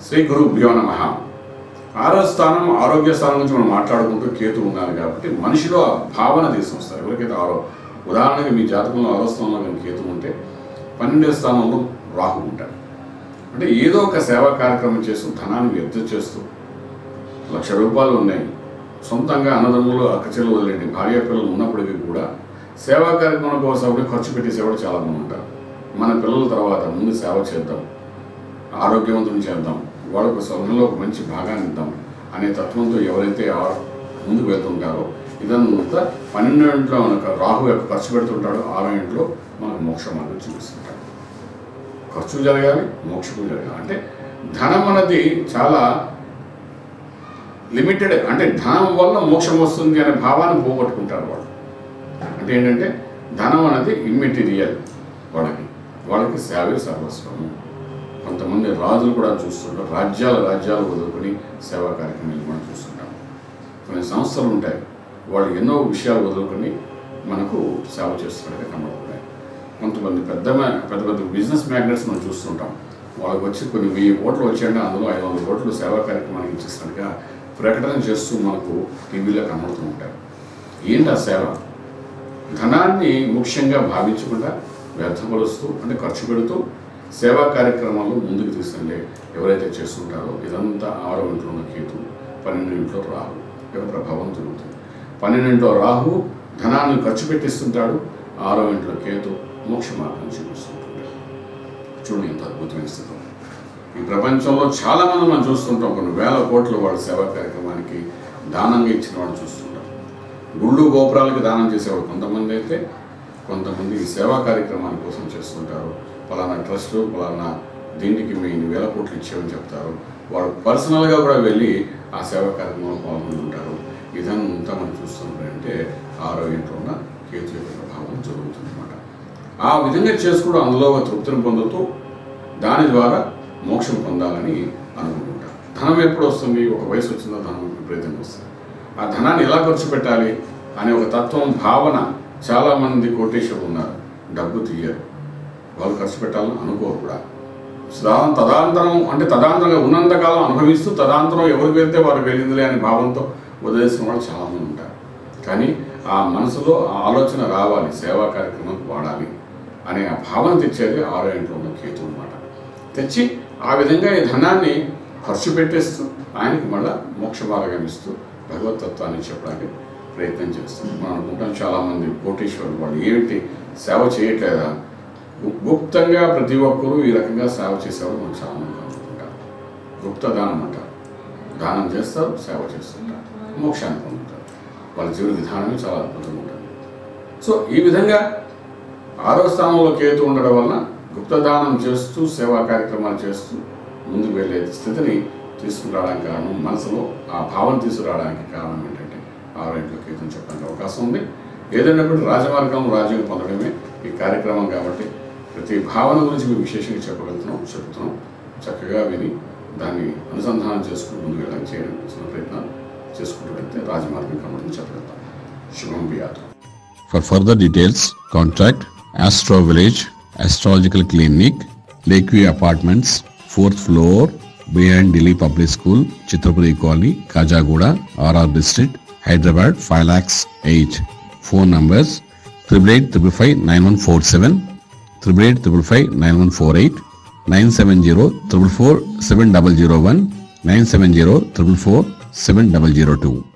శ్రీ గురుభ్యో నమః. ఆరో స్థానం ఆరోగ్య స్థానం నుంచి మనం మాట్లాడుకుంటూ కేతు ఉన్నాను కాబట్టి మనిషిలో ఆ భావన తీసుకొస్తారు. ఎవరికైతే ఉదాహరణకి మీ జాతకంలో ఆరో స్థానంలో కానీ కేతు ఉంటే 12వ స్థానంలో రాహు ఉంటాడు. అంటే ఏదో ఒక సేవా కార్యక్రమం చేస్తూ ధనాన్ని వ్యర్థం చేస్తూ ₹1,00,000 ఉన్నాయి, సొంతంగా అన్నదమ్ములు అక్కచెల్లు వదిలేండి భార్య పిల్లలు ఉన్నప్పటికీ కూడా సేవా కార్యక్రమం కోసం ఖర్చు పెట్టేసేవాడు చాలామంది ఉంటారు. మన పిల్లల తర్వాత ముందు సేవ చేద్దాం, ఆరోగ్యవంతం చేద్దాం, వాళ్ళకు సమయంలో ఒక మంచి భాగాన్ని ఇద్దాం అనే తత్వంతో ఎవరైతే ముందుకు వెళ్తుంటారో ఇదంతా 12వ ఇంట్లో మనకు రాహు యొక్క ఖర్చు పెడుతుంటాడు, 6వ ఇంట్లో మనకు మోక్ష మార్గం చూపిస్తుంటాడు. ఖర్చు జరగాలి, మోక్షము జరగాలి. అంటే ధనం అన్నది చాలా లిమిటెడ్, అంటే ధనం వల్ల మోక్షం వస్తుంది అనే భావాన్ని పోగొట్టుకుంటారు వాళ్ళు. అంటే ఏంటంటే ధనం అనేది ఇమ్మెటీరియల్, వాళ్ళకి సేవే సర్వస్వము. కొంతమంది రాజులు కూడా చూస్తుంటారు, రాజ్యాలు వదులుకొని సేవా కార్యక్రమాలు మనం చూస్తుంటాం. కొన్ని సంస్థలు ఉంటాయి, వాళ్ళు ఎన్నో విషయాలు వదులుకొని మనకు సేవ చేస్తున్నట్టుగా కనబడుతున్నాయి. కొంతమంది పెద్ద బిజినెస్ మ్యాగ్నెట్స్ మనం చూస్తుంటాం, వాళ్ళకి వచ్చి కొన్ని 1000 కోట్లు వచ్చాయంటే అందులో 500 కోట్లు సేవా కార్యక్రమానికి ఇచ్చేసినట్టుగా ప్రకటన చేస్తూ మనకు టీవీలో కనబడుతూ ఉంటారు. ఏంటి ఆ సేవ? ధనాన్ని ముఖ్యంగా భావించకుండా వ్యర్థపరుస్తూ అంటే ఖర్చు పెడుతూ సేవా కార్యక్రమాలు ముందుకు తీసుకెళ్ళి ఎవరైతే చేస్తుంటారో ఇదంతా 6వ ఇంట్లో ఉన్న కేతు, 12వ ఇంట్లో రాహు యొక్క ప్రభావం జరుగుతుంది. 12వ ఇంట్లో రాహు ధనాన్ని ఖర్చు పెట్టిస్తుంటాడు, 6వ ఇంట్లో కేతు మోక్ష మార్గం చూపిస్తుంటాడు. చూడండి ఎంత అద్భుతమైన స్థితి. ఈ ప్రపంచంలో చాలామంది మనం చూస్తుంటాం, కొన్ని 1000 కోట్లు వాళ్ళ సేవా కార్యక్రమానికి దానంగా ఇచ్చిన వాళ్ళు చూస్తుంటాం. గుళ్ళు గోపురాలకి దానం చేసేవాళ్ళు కొంతమంది అయితే, కొంతమంది ఈ సేవా కార్యక్రమాల కోసం చేస్తుంటారు. పలానా ట్రస్ట్ పలానా దీనికి మేము 1000 కోట్లు ఇచ్చామని చెప్తారు. వాళ్ళు పర్సనల్గా కూడా వెళ్ళి ఆ సేవా కార్యక్రమంలో పాల్గొంటుంటారు. ఇదంతా మనం చూస్తుంటారంటే 6వ ఇంట్లో ఉన్న కేతు యొక్క ప్రభావం జరుగుతుంది అన్నమాట. ఆ విధంగా చేసుకోవడం అందులో తృప్తిని పొందుతూ దాని ద్వారా మోక్షం పొందాలని అనుకుంటుంటారు. ధనం ఎప్పుడు వస్తుంది? ఒక వయసు వచ్చిందో ధనం విపరీతంగా వస్తుంది. ఆ ధనాన్ని ఎలా ఖర్చు పెట్టాలి అనే ఒక తత్వం భావన చాలామంది కోటేశ్వరులు ఉన్నారు. డబ్బు తీయరు, వాళ్ళు ఖర్చు పెట్టాలని అనుకోరు కూడా. తదాంతరంగా ఉన్నంతకాలం అనుభవిస్తూ తదాంతరం ఎవరికి వెళ్తే వారు వెళ్ళిందిలే అనే భావంతో వదిలేసిన వాళ్ళు చాలామంది ఉంటారు. కానీ ఆ మనసులో ఆ ఆలోచన రావాలి, సేవా కార్యక్రమానికి వాడాలి అనే ఆ భావన తెచ్చేది 6వ ఇంట్లో ఉన్న కేతు అన్నమాట. తెచ్చి ఆ విధంగా ఈ ధనాన్ని ఖర్చు పెట్టేస్తూ ఆయనకి మళ్ళీ మోక్ష మార్గం ఇస్తూ భగవతత్వాన్ని చెప్పడానికి ప్రయత్నం చేస్తుంది. మనం అనుకుంటాం చాలామంది కోటీశ్వరులు వాళ్ళు ఏంటి సేవ చేయట్లేదా? గుప్తంగా ప్రతి ఒక్కరూ ఈ రకంగా సేవ చేసేవారు మనం చాలామంది అనుకుంటారు. గుప్త దానం అంటారు. దానం చేస్తారు, సేవ చేస్తుంటారు, మోక్షాన్ని పొందుతారు. వాళ్ళ జీవన విధానమే చాలా అద్భుతంగా ఉంటుంది. సో ఈ విధంగా 6వ స్థానంలో కేతు ఉండడం వలన గుప్తదానం చేస్తూ సేవా కార్యక్రమాలు చేస్తూ ముందుకు వెళ్ళే స్థితిని తీసుకురావడానికి కారణం, మనసులో ఆ భావన తీసుకురావడానికి కారణం ఏంటంటే 6వ ఇంట్లో కేతుని చెప్పడానికి అవకాశం ఉంది. ఏదైనా కూడా రాజమార్గం రాజ్యం పొందడమే ఈ కార్యక్రమం కాబట్టి ప్రతి భావన గురించి మేము విశేషంగా చెప్తున్నాం. చక్కగా విని దాన్ని అనుసంధానం చేసుకుని ముందుకు వెళ్ళడానికి చేయడం ప్రయత్నం చేసుకుంటూ వెళ్తే రాజమార్గం కనబడుతుంది చెప్పగలుగుతాం. శుభం బియాదు. For further details, contact Astro Village Astrological Clinic, Lakeview Apartments, 4th floor, behind Delhi Public School, Chitrapuri Colony, Kajagoda, RR District, Hyderabad 5,08,000. Phone numbers 8885559147, 8855559148, 970444701, 97044470002.